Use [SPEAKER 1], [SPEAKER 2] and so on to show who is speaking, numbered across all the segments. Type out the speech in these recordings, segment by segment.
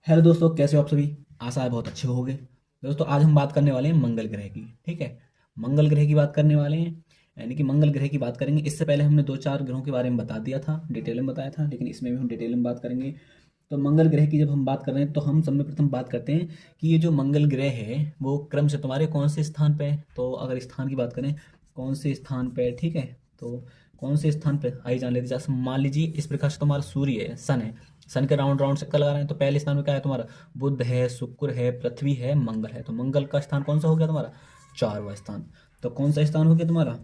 [SPEAKER 1] Hello दोस्तों, कैसे हो आप सभी। आशा है बहुत अच्छे होंगे। दोस्तों आज हम बात करने वाले हैं मंगल ग्रह की। ठीक है, मंगल ग्रह की बात करने वाले हैं। यानी कि मंगल ग्रह की बात करेंगे। इससे पहले हमने दो चार ग्रहों के बारे में बता दिया था, डिटेल में बताया था, लेकिन इसमें भी हम डिटेल में बात करेंगे। तो मंगल ग्रह की जब हम बात कर रहे हैं तो हम सब में प्रथम बात करते हैं कि ये जो मंगल ग्रह है वो क्रम से तुम्हारे कौन से स्थान पे है। तो अगर स्थान की बात करें, कौन से स्थान पे है, ठीक है, तो कौन से स्थान पे आइए जान लेते हैं। जैसे मान लीजिए इस प्रकार से तुम्हारा सूर्य है, सन है, सन के राउंड राउंड चक्कर लगा रहे हैं, तो पहले स्थान में क्या है तुम्हारा, बुध है, शुक्र है, पृथ्वी है, मंगल है। तो मंगल का स्थान कौन सा हो गया तुम्हारा, चारवा स्थान। तो कौन सा स्थान हो गया तुम्हारा,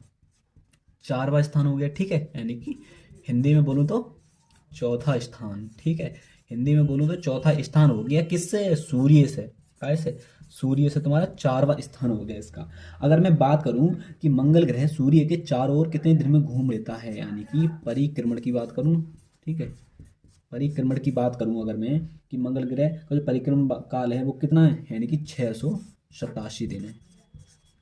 [SPEAKER 1] चारवा स्थान हो गया। ठीक है, यानी कि हिंदी में बोलूँ तो चौथा स्थान। ठीक है, हिंदी में बोलूँ तो चौथा स्थान हो गया किससे, सूर्य से। कैसे, सूर्य से तुम्हारा चारवा स्थान हो गया इसका। अगर मैं बात करूं कि मंगल ग्रह सूर्य के चारों ओर कितने दिन में घूम लेता है, यानी कि परिक्रमण की बात करूं, ठीक है, परिक्रमण की बात करूं अगर मैं, कि मंगल ग्रह का जो परिक्रमण काल है वो कितना है, यानी कि 687 दिन है।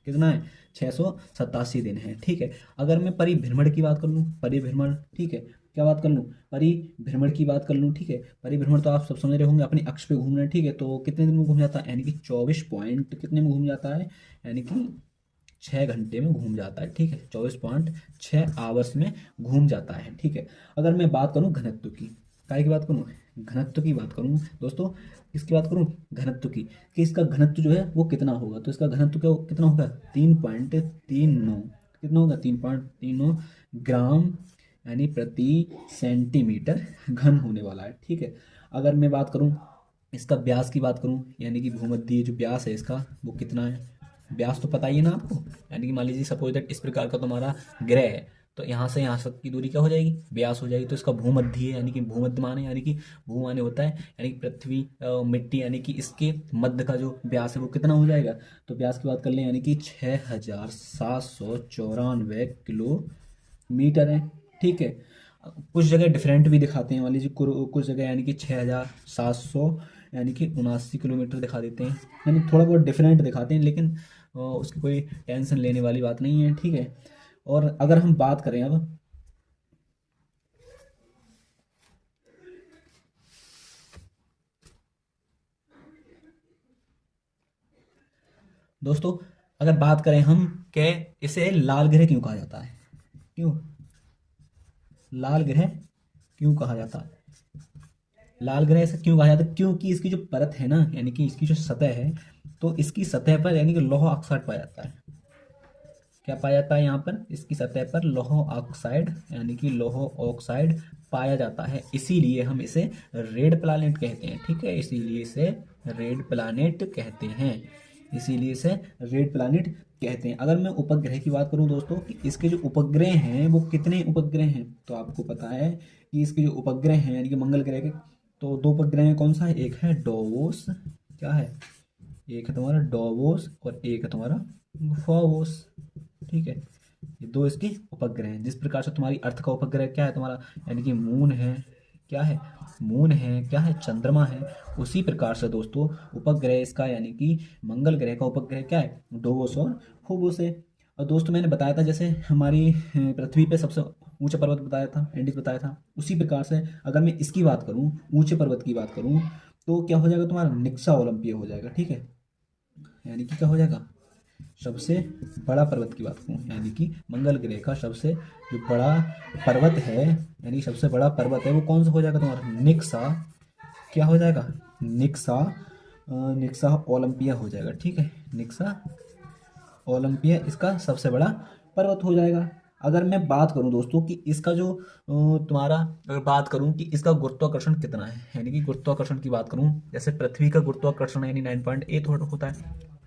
[SPEAKER 1] कितना है, 687 दिन है। ठीक है, अगर मैं परिभ्रमण की बात कर लूँ, परिभ्रमण, ठीक है, क्या बात कर लूँ, परिभ्रमण की बात कर लूँ। ठीक है, परिभ्रमण तो आप सब समझ रहे होंगे, अपने अक्ष पे घूमना है। ठीक है, तो कितने दिन में घूम जाता है, यानी कि 24 पॉइंट कितने में घूम जाता है, यानी कि 6 घंटे में घूम जाता है। ठीक है, 24.6 आवर्स में घूम जाता है। ठीक है, अगर मैं बात करूँ घनत्व की, काय की बात करूँ, घनत्व की बात करूँ दोस्तों, किसकी बात करूँ, घनत्व की, कि इसका घनत्व जो है वो कितना होगा। तो इसका घनत्व क्या कितना होगा, 3.39, कितना होगा, 3.39 ग्राम, यानी प्रति सेंटीमीटर घन होने वाला है। ठीक है, अगर मैं बात करूँ इसका व्यास की बात करूँ, यानी कि भूमध्य जो व्यास है इसका वो कितना है, व्यास तो पता ही है ना आपको। यानी कि मान लीजिए सपोज दैट इस प्रकार का तुम्हारा ग्रह है, तो यहाँ तक की दूरी क्या हो जाएगी, व्यास हो जाएगी। तो इसका भूमध्य है, यानी कि भूमध्य माने, यानी कि भू माने होता है, यानी कि पृथ्वी मिट्टी, यानी कि इसके मध्य का जो व्यास है वो कितना हो जाएगा। तो व्यास की बात कर लें, यानी कि 6794 किलोमीटर है। ठीक है, कुछ जगह डिफरेंट भी दिखाते हैं, मान लीजिए कुछ जगह यानी कि 6700 यानी कि 79 किलोमीटर दिखा देते हैं, यानी थोड़ा बहुत डिफरेंट दिखाते हैं, लेकिन उसकी कोई टेंशन लेने वाली बात नहीं है। ठीक है, और अगर हम बात करें अब, दोस्तों अगर बात करें हम, कि इसे लाल ग्रह क्यों कहा जाता है, क्यों लाल ग्रह क्यों कहा जाता है, लाल ग्रह ऐसा क्यों कहा जाता है, क्योंकि इसकी जो परत है ना, यानी कि इसकी जो सतह है, तो इसकी सतह पर यानी कि लौह ऑक्साइड पाया जाता है। क्या पाया जाता है यहाँ पर, इसकी सतह पर लौह ऑक्साइड, यानी कि लौह ऑक्साइड पाया जाता है, इसीलिए हम इसे रेड प्लैनेट कहते हैं। ठीक है, इसीलिए इसे रेड प्लैनेट कहते हैं, इसीलिए इसे रेड प्लैनेट कहते हैं। अगर मैं उपग्रह की बात करूं दोस्तों, कि इसके जो उपग्रह हैं वो कितने उपग्रह हैं, तो आपको पता है कि इसके जो उपग्रह हैं यानी कि मंगल ग्रह के, तो दो उपग्रह हैं, कौन सा है, एक है डोवोस, क्या है, एक है तुम्हारा डोवोस और एक है तुम्हारा फोवोस। ठीक है, ये दो इसके उपग्रह हैं। जिस प्रकार से तुम्हारी अर्थ का उपग्रह क्या है तुम्हारा, यानी कि मून है, क्या है, मून है, क्या है, चंद्रमा है, उसी प्रकार से दोस्तों उपग्रह इसका, यानी कि मंगल ग्रह का उपग्रह क्या है, डोवोस और फोबोस है। और दोस्तों मैंने बताया था जैसे हमारी पृथ्वी पे सबसे ऊंचा पर्वत बताया था, एंडीज बताया था, उसी प्रकार से अगर मैं इसकी बात करूं, ऊंचे पर्वत की बात करूं, तो क्या हो जाएगा तुम्हारा, निक्सा ओलंपिया हो जाएगा। ठीक है, यानी कि क्या हो जाएगा, सबसे बड़ा पर्वत की बात करूँ, यानी कि मंगल ग्रह का सबसे जो बड़ा पर्वत है, यानी कि सबसे बड़ा पर्वत है वो कौन सा हो जाएगा तुम्हारा, निक्सा, क्या हो जाएगा, निक्सा, निक्सा ओलंपिया हो जाएगा। ठीक है, निक्सा ओलंपिया इसका सबसे बड़ा पर्वत हो जाएगा। अगर मैं बात करूं दोस्तों कि इसका जो तुम्हारा, अगर बात करूं कि इसका गुरुत्वाकर्षण कितना है, यानी कि गुरुत्वाकर्षण की बात करूं, जैसे पृथ्वी का गुरुत्वाकर्षण यानी 9.8 होता है,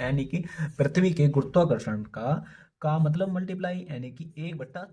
[SPEAKER 1] यानी कि पृथ्वी के गुरुत्वाकर्षण का मतलब मल्टीप्लाई, यानी कि 1/3 होता है।